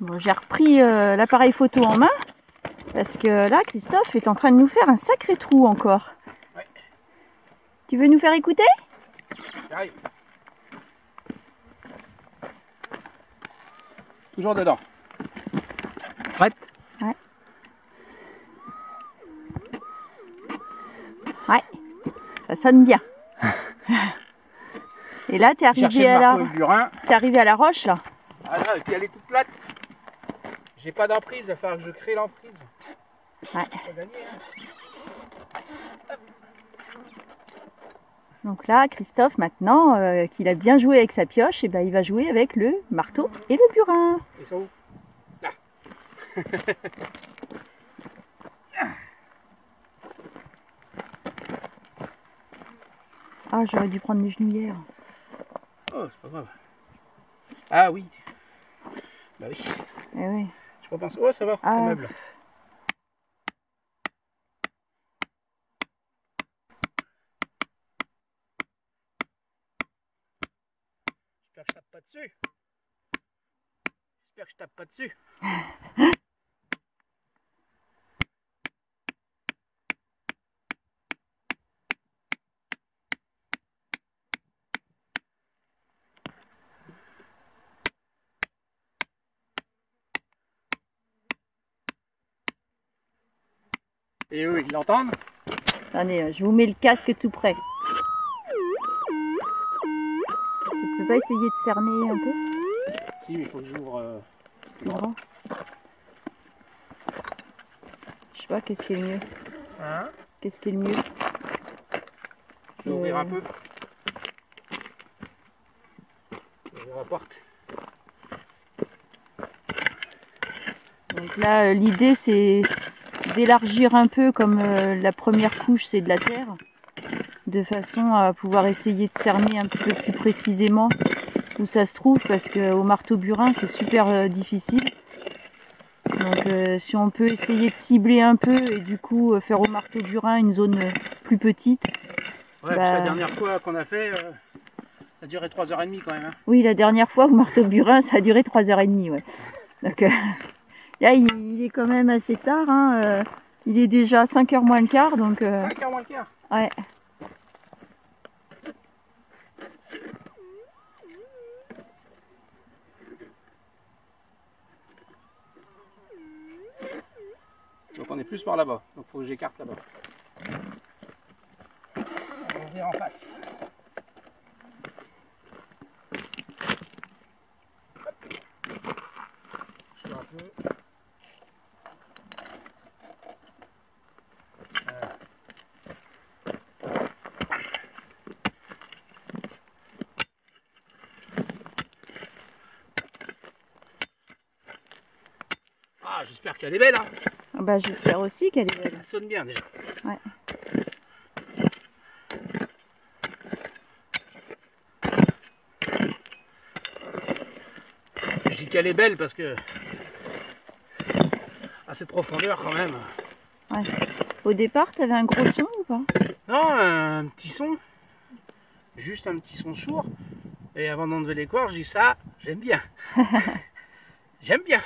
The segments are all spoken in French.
Bon, j'ai repris l'appareil photo en main parce que là, Christophe est en train de nous faire un sacré trou encore. Ouais. Tu veux nous faire écouter? J'arrive. Toujours dedans. Prête? Ouais. Ouais, ça sonne bien. Et là, t'es arrivé à la roche là. Ah là, et puis elle est toute plate. J'ai pas d'emprise, il va falloir que je crée l'emprise. Ouais. Pas gagné, hein. Donc là, Christophe, maintenant qu'il a bien joué avec sa pioche, et ben, il va jouer avec le marteau et le burin. Ils sont où? Là. Ah, j'aurais dû prendre les genouillères. Oh, c'est pas grave. Ah oui. Bah oui. Eh oui. Je repense. Oh, ça va, Ah. c'est meuble. J'espère que je tape pas dessus. J'espère que je tape pas dessus. Et eux, ils l'entendent? Attendez, je vous mets le casque tout près. Tu peux pas essayer de cerner un peu? Si, mais il faut que j'ouvre. Non. Je sais pas, qu'est-ce qui est le mieux? Hein? Qu'est-ce qui est le mieux? Je vais ouvrir un peu. Je vais ouvrir la porte. Donc là, l'idée c'est d'élargir un peu comme la première couche c'est de la terre, de façon à pouvoir essayer de cerner un petit peu plus précisément où ça se trouve, parce qu'au marteau burin c'est super difficile. Donc si on peut essayer de cibler un peu et du coup faire au marteau burin une zone plus petite. Ouais, parce que la dernière fois qu'on a fait, ça a duré 3h30 quand même. Hein. Oui, la dernière fois au marteau burin ça a duré 3h30. Ouais. Donc là il est quand même assez tard. Hein, il est déjà 5h moins le quart. Donc, 5h moins le quart? Ouais. Donc on est plus par là-bas, donc il faut que j'écarte là-bas. On va ouvrir en face. Hop. Je fais un peu. Ah, j'espère qu'elle est belle. Hein. Ah bah, j'espère aussi qu'elle est belle. Ça sonne bien déjà. Ouais. Je dis qu'elle est belle parce que à cette profondeur quand même. Ouais. Au départ, tu avais un gros son ou pas? Non, un petit son. Juste un petit son sourd. Et avant d'enlever les cordes, je dis ça, j'aime bien. J'aime bien.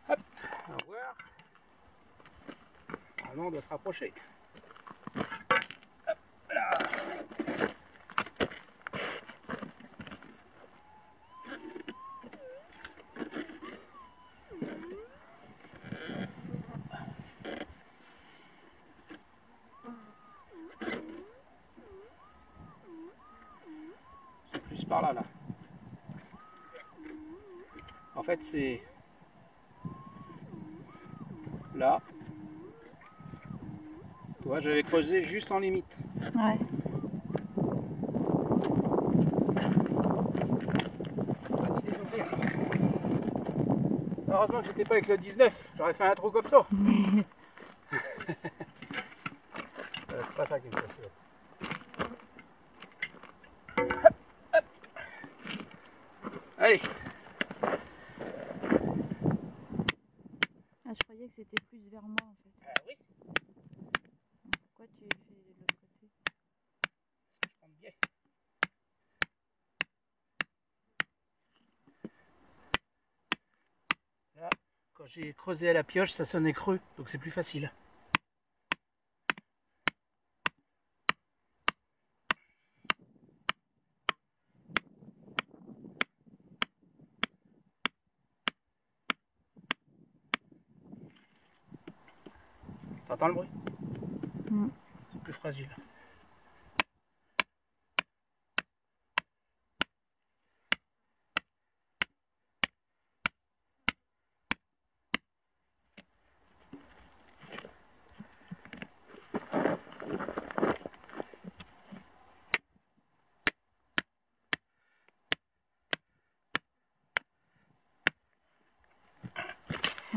Hop, on va voir. Normalement, on doit se rapprocher. Hop, là. C'est plus par là, là. En fait, c'est là. Tu vois, j'avais creusé juste en limite. Ouais. Heureusement que j'étais pas avec le 19, j'aurais fait un trou comme ça. C'est pas ça qui me passe. vers moi en fait. Ah oui, Pourquoi tu fais de l'autre côté? parce que je prends le biais. Là, quand j'ai creusé à la pioche, ça sonnait creux, donc c'est plus facile. T'entends le bruit? C'est plus fragile.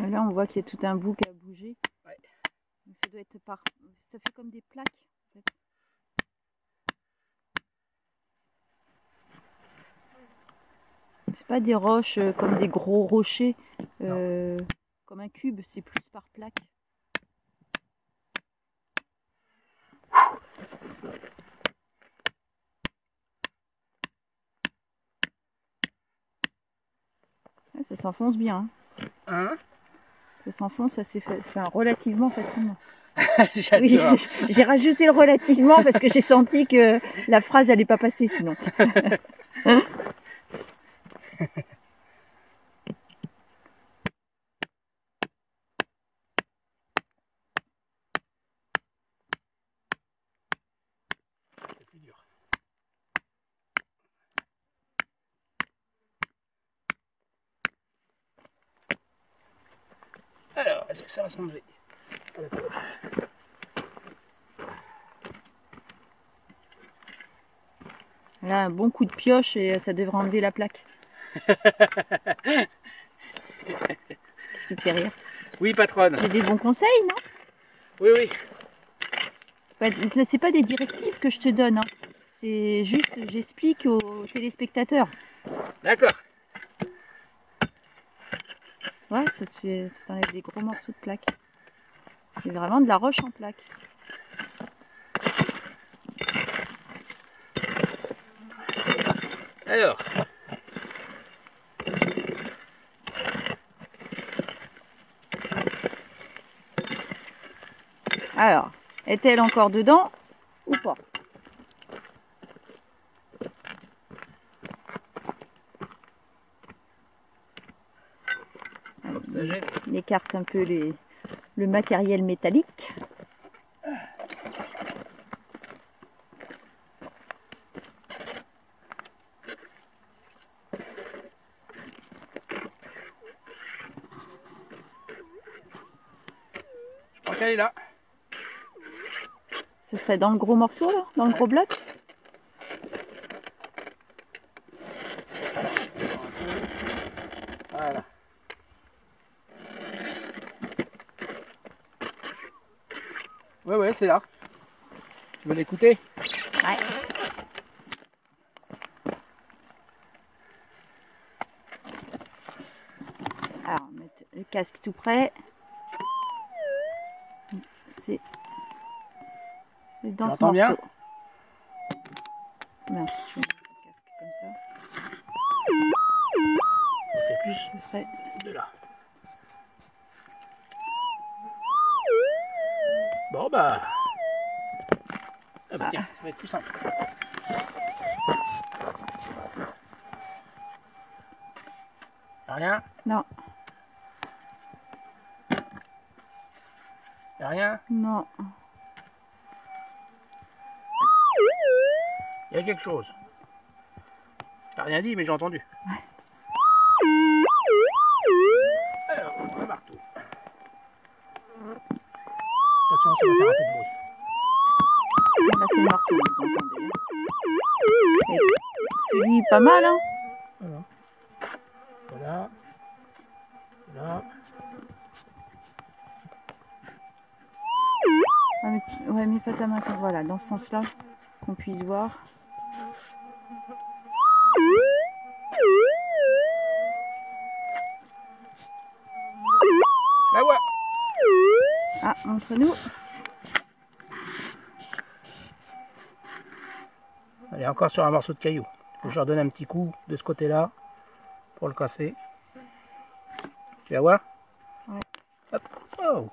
Là, on voit qu'il y a tout un bout qui a bougé. Ouais. Donc ça doit être par... Ça fait comme des plaques. En fait. C'est pas des roches comme des gros rochers, comme un cube, c'est plus par plaque. Ouais, ça s'enfonce bien. Hein? Ça s'enfonce assez relativement facilement. J'adore. Oui, j'ai rajouté le relativement parce que j'ai senti que la phrase n'allait pas passer sinon. C'est plus dur. Alors, est-ce que ça va s'enlever? Là, un bon coup de pioche et ça devrait enlever la plaque. Qu'est-ce qui te fait rire? Oui, patronne. J'ai des bons conseils, non? Oui, oui. C'est pas des directives que je te donne, hein. C'est juste, j'explique aux téléspectateurs. D'accord. Ouais, ça t'enlève des gros morceaux de plaque. C'est vraiment de la roche en plaque. Alors. Alors, est-elle encore dedans ou pas? On écarte un peu le matériel métallique. Je crois qu'elle est là. Ce serait dans le gros morceau, là? Dans le gros bloc? Voilà. Ouais, ouais, c'est là. Tu veux l'écouter? Ouais. Alors, on va mettre le casque tout près. C'est dans ce morceau. Bien? Mince, je vais mettre le casque comme ça. C'est plus Ce serait... de là. Bon bah. Ah bah tiens, ça va être plus simple. Y'a rien? Non. Y'a rien? Non. Il y a quelque chose. T'as rien dit, mais j'ai entendu. Ouais. Alors, le marteau. Attention, ça va faire un peu de bruit. Là, c'est le marteau, vous entendez. Et lui, pas mal, hein? Voilà. Voilà. Voilà. Ouais, mais pas ta main. Voilà, dans ce sens-là, qu'on puisse voir. La vois. Ah, montre-nous. Elle est encore sur un morceau de caillou. Faut que je leur donne un petit coup de ce côté-là pour le casser. Tu vas voir? Ouais. Hop. Oh.